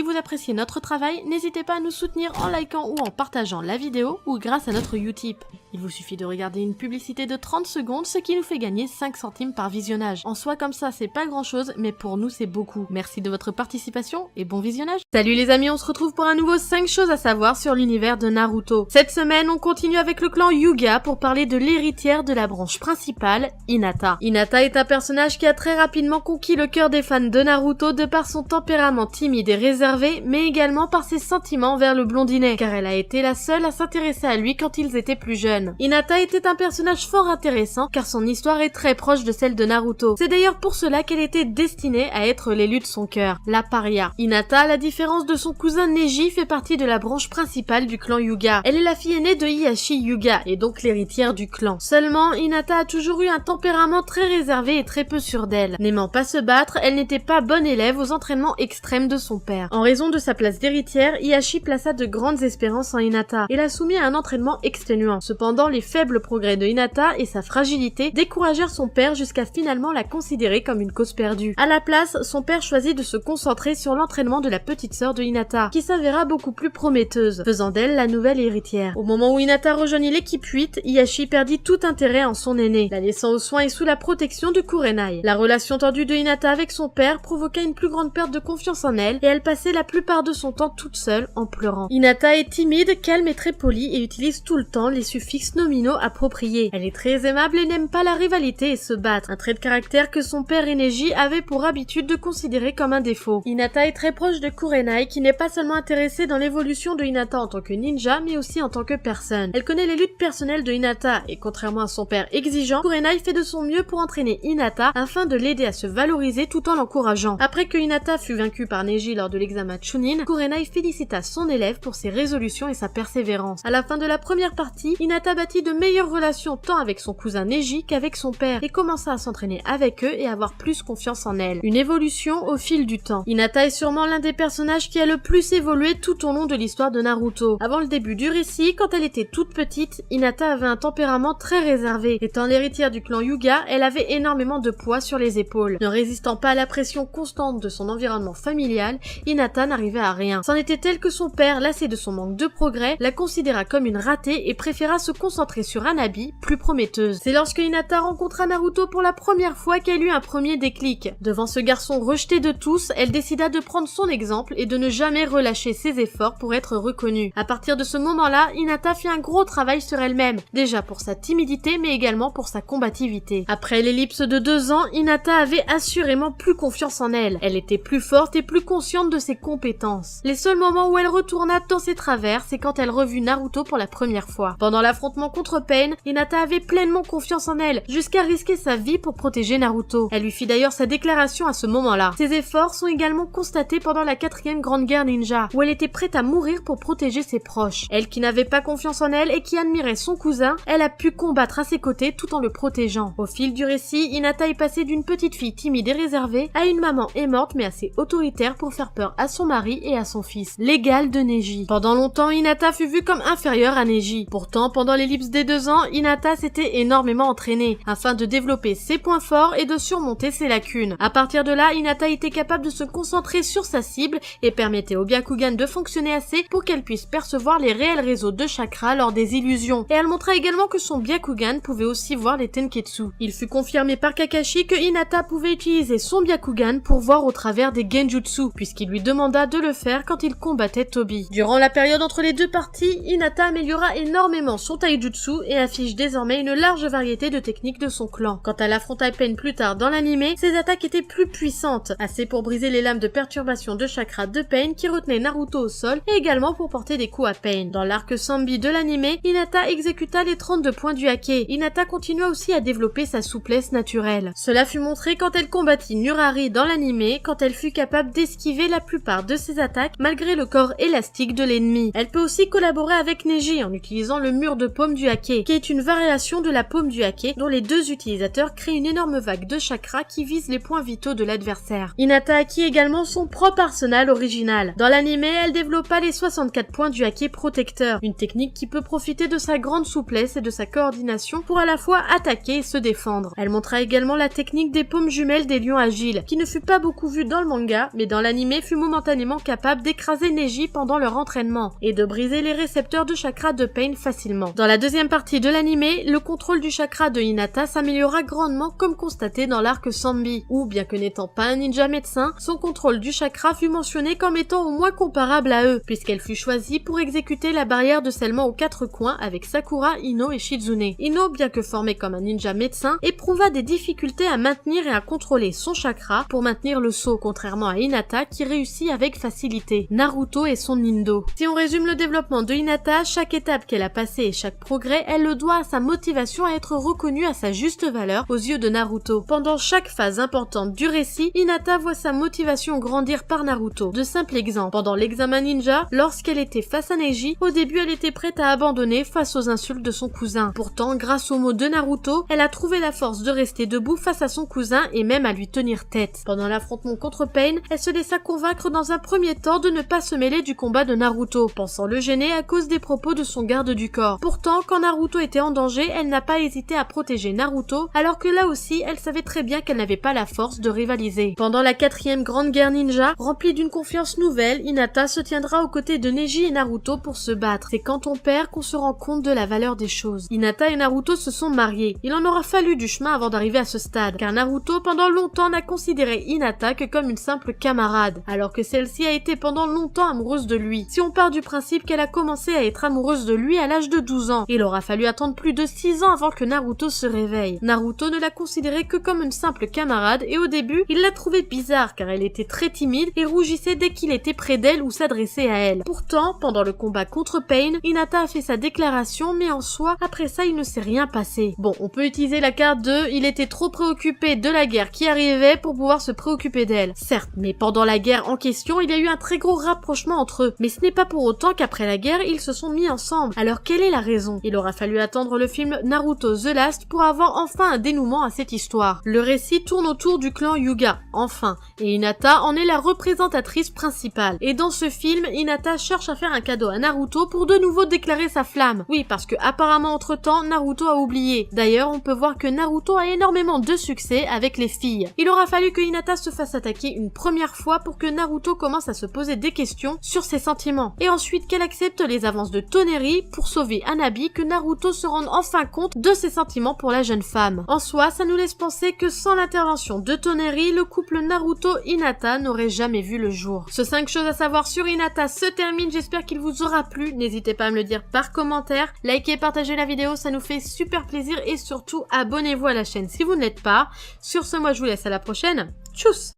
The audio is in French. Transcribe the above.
Si vous appréciez notre travail, n'hésitez pas à nous soutenir en likant ou en partageant la vidéo ou grâce à notre Utip. Il vous suffit de regarder une publicité de 30 secondes, ce qui nous fait gagner 5 centimes par visionnage. En soi, comme ça, c'est pas grand chose, mais pour nous, c'est beaucoup. Merci de votre participation et bon visionnage. Salut les amis, on se retrouve pour un nouveau 5 choses à savoir sur l'univers de Naruto. Cette semaine, on continue avec le clan Hyuga pour parler de l'héritière de la branche principale, Hinata. Hinata est un personnage qui a très rapidement conquis le cœur des fans de Naruto de par son tempérament timide et réservé, mais également par ses sentiments vers le blondinet, car elle a été la seule à s'intéresser à lui quand ils étaient plus jeunes. Hinata était un personnage fort intéressant car son histoire est très proche de celle de Naruto. C'est d'ailleurs pour cela qu'elle était destinée à être l'élu de son cœur, la paria. Hinata, à la différence de son cousin Neji, fait partie de la branche principale du clan Hyuga. Elle est la fille aînée de Hiashi Hyuga et donc l'héritière du clan. Seulement, Hinata a toujours eu un tempérament très réservé et très peu sûr d'elle. N'aimant pas se battre, elle n'était pas bonne élève aux entraînements extrêmes de son père. En raison de sa place d'héritière, Hiashi plaça de grandes espérances en Hinata et l'a soumis à un entraînement exténuant. Cependant, les faibles progrès de Hinata et sa fragilité découragèrent son père jusqu'à finalement la considérer comme une cause perdue. À la place, son père choisit de se concentrer sur l'entraînement de la petite sœur de Hinata, qui s'avéra beaucoup plus prometteuse, faisant d'elle la nouvelle héritière. Au moment où Hinata rejoignit l'équipe 8, Hiashi perdit tout intérêt en son aîné, la laissant aux soins et sous la protection de Kurenai. La relation tendue de Hinata avec son père provoqua une plus grande perte de confiance en elle, et elle passait la plupart de son temps toute seule en pleurant. Hinata est timide, calme et très polie et utilise tout le temps les suffixes nominaux appropriés. Elle est très aimable et n'aime pas la rivalité et se battre, un trait de caractère que son père et Neji avaient pour habitude de considérer comme un défaut. Hinata est très proche de Kurenai, qui n'est pas seulement intéressée dans l'évolution de Hinata en tant que ninja, mais aussi en tant que personne. Elle connaît les luttes personnelles de Hinata et contrairement à son père exigeant, Kurenai fait de son mieux pour entraîner Hinata afin de l'aider à se valoriser tout en l'encourageant. Après que Hinata fut vaincue par Neji lors de l'examen Chunin, Kurenai félicita son élève pour ses résolutions et sa persévérance. À la fin de la première partie, Hinata bâtit de meilleures relations tant avec son cousin Neji qu'avec son père et commença à s'entraîner avec eux et avoir plus confiance en elle. Une évolution au fil du temps. Hinata est sûrement l'un des personnages qui a le plus évolué tout au long de l'histoire de Naruto. Avant le début du récit, quand elle était toute petite, Hinata avait un tempérament très réservé. Étant l'héritière du clan Hyuga, elle avait énormément de poids sur les épaules. Ne résistant pas à la pression constante de son environnement familial, Hinata n'arrivait à rien. C'en était tel que son père, lassé de son manque de progrès, la considéra comme une ratée et préféra se concentrer sur Hanabi, plus prometteuse. C'est lorsque Hinata rencontra Naruto pour la première fois qu'elle eut un premier déclic. Devant ce garçon rejeté de tous, elle décida de prendre son exemple et de ne jamais relâcher ses efforts pour être reconnue. À partir de ce moment-là, Hinata fit un gros travail sur elle-même, déjà pour sa timidité mais également pour sa combativité. Après l'ellipse de 2 ans, Hinata avait assurément plus confiance en elle. Elle était plus forte et plus consciente de ses compétences. Les seuls moments où elle retourna dans ses travers, c'est quand elle revut Naruto pour la première fois. Pendant l'affrontement contre Pain, Hinata avait pleinement confiance en elle, jusqu'à risquer sa vie pour protéger Naruto. Elle lui fit d'ailleurs sa déclaration à ce moment-là. Ses efforts sont également constatés pendant la 4e grande guerre ninja, où elle était prête à mourir pour protéger ses proches. Elle qui n'avait pas confiance en elle et qui admirait son cousin, elle a pu combattre à ses côtés tout en le protégeant. Au fil du récit, Hinata est passée d'une petite fille timide et réservée à une maman aimante mais assez autoritaire pour faire peur à son mari et à son fils, l'égal de Neji. Pendant longtemps, Hinata fut vue comme inférieure à Neji. Pourtant, pendant l'ellipse des 2 ans, Hinata s'était énormément entraînée afin de développer ses points forts et de surmonter ses lacunes. À partir de là, Hinata était capable de se concentrer sur sa cible et permettait au Byakugan de fonctionner assez pour qu'elle puisse percevoir les réels réseaux de chakras lors des illusions. Et elle montra également que son Byakugan pouvait aussi voir les Tenketsu. Il fut confirmé par Kakashi que Hinata pouvait utiliser son Byakugan pour voir au travers des Genjutsu, puisqu'il lui demanda de le faire quand il combattait Tobi. Durant la période entre les deux parties, Hinata améliora énormément son taijutsu et affiche désormais une large variété de techniques de son clan. Quand elle affronta Pain plus tard dans l'anime, ses attaques étaient plus puissantes, assez pour briser les lames de perturbation de chakra de Pain qui retenaient Naruto au sol et également pour porter des coups à Pain. Dans l'arc Sambi de l'anime, Hinata exécuta les 32 points du hake. Hinata continua aussi à développer sa souplesse naturelle. Cela fut montré quand elle combattit Nurari dans l'anime, quand elle fut capable d'esquiver la plupart de ses attaques malgré le corps élastique de l'ennemi. Elle peut aussi collaborer avec Neji en utilisant le mur de paume du hake, qui est une variation de la paume du hake dont les deux utilisateurs créent une énorme vague de chakra qui vise les points vitaux de l'adversaire. Hinata acquit également son propre arsenal original. Dans l'anime, elle développa les 64 points du hake protecteur, une technique qui peut profiter de sa grande souplesse et de sa coordination pour à la fois attaquer et se défendre. Elle montra également la technique des paumes jumelles des lions agiles, qui ne fut pas beaucoup vue dans le manga, mais dans l'anime fut momentanément capable d'écraser Neji pendant leur entraînement et de briser les récepteurs de chakra de Pain facilement. Dans la deuxième partie de l'anime, le contrôle du chakra de Hinata s'améliora grandement comme constaté dans l'arc Sanbi, où bien que n'étant pas un ninja médecin, son contrôle du chakra fut mentionné comme étant au moins comparable à eux, puisqu'elle fut choisie pour exécuter la barrière de scellement aux 4 coins avec Sakura, Ino et Shizune. Ino, bien que formé comme un ninja médecin, éprouva des difficultés à maintenir et à contrôler son chakra pour maintenir le saut, contrairement à Hinata qui réussit avec facilité. Naruto et son Nindo. Si on résume le développement de Hinata, chaque étape qu'elle a passée et chaque progrès, elle le doit à sa motivation à être reconnue à sa juste valeur aux yeux de Naruto. Pendant chaque phase importante du récit, Hinata voit sa motivation grandir par Naruto. De simples exemples. Pendant l'examen ninja, lorsqu'elle était face à Neji, au début elle était prête à abandonner face aux insultes de son cousin. Pourtant, grâce aux mots de Naruto, elle a trouvé la force de rester debout face à son cousin et même à lui tenir tête. Pendant l'affrontement contre Pain, elle se laissa convaincre dans un premier temps de ne pas se mêler du combat de Naruto, pensant le gêner à cause des propos de son garde du corps. Pourtant, quand Naruto était en danger, elle n'a pas hésité à protéger Naruto, alors que là aussi, elle savait très bien qu'elle n'avait pas la force de rivaliser. Pendant la 4e grande guerre ninja, remplie d'une confiance nouvelle, Hinata se tiendra aux côtés de Neji et Naruto pour se battre. C'est quand on perd qu'on se rend compte de la valeur des choses. Hinata et Naruto se sont mariés. Il en aura fallu du chemin avant d'arriver à ce stade, car Naruto pendant longtemps n'a considéré Hinata que comme une simple camarade, alors que celle-ci a été pendant longtemps amoureuse de lui. Si on part du principe qu'elle a commencé à être amoureuse de lui à l'âge de 12 ans, il aura fallu attendre plus de 6 ans avant que Naruto se réveille. Naruto ne l'a considérée que comme une simple camarade et au début, il l'a trouvée bizarre car elle était très timide et rougissait dès qu'il était près d'elle ou s'adressait à elle. Pourtant, pendant le combat contre Pain, Hinata a fait sa déclaration mais en soi, après ça, il ne s'est rien passé. Bon, on peut utiliser la carte de « il était trop préoccupé de la guerre qui arrivait pour pouvoir se préoccuper d'elle ». Certes, mais pendant la guerre en question, il y a eu un très gros rapprochement entre eux. Mais ce n'est pas pour autant qu'après la guerre, ils se sont mis ensemble. Alors quelle est la raison? Il aura fallu attendre le film Naruto The Last pour avoir enfin un dénouement à cette histoire. Le récit tourne autour du clan Hyuga, enfin, et Hinata en est la représentatrice principale. Et dans ce film, Hinata cherche à faire un cadeau à Naruto pour de nouveau déclarer sa flamme. Oui, parce que apparemment entre-temps, Naruto a oublié. D'ailleurs, on peut voir que Naruto a énormément de succès avec les filles. Il aura fallu que Hinata se fasse attaquer une première fois pour que Naruto commence à se poser des questions sur ses sentiments. Et ensuite qu'elle accepte les avances de Toneri pour sauver Hanabi, que Naruto se rende enfin compte de ses sentiments pour la jeune femme. En soi, ça nous laisse penser que sans l'intervention de Toneri, le couple Naruto-Hinata n'aurait jamais vu le jour. Ce 5 choses à savoir sur Hinata se termine, j'espère qu'il vous aura plu. N'hésitez pas à me le dire par commentaire, likez et partagez la vidéo, ça nous fait super plaisir et surtout abonnez-vous à la chaîne si vous ne l'êtes pas. Sur ce, moi je vous laisse à la prochaine. Tchuss!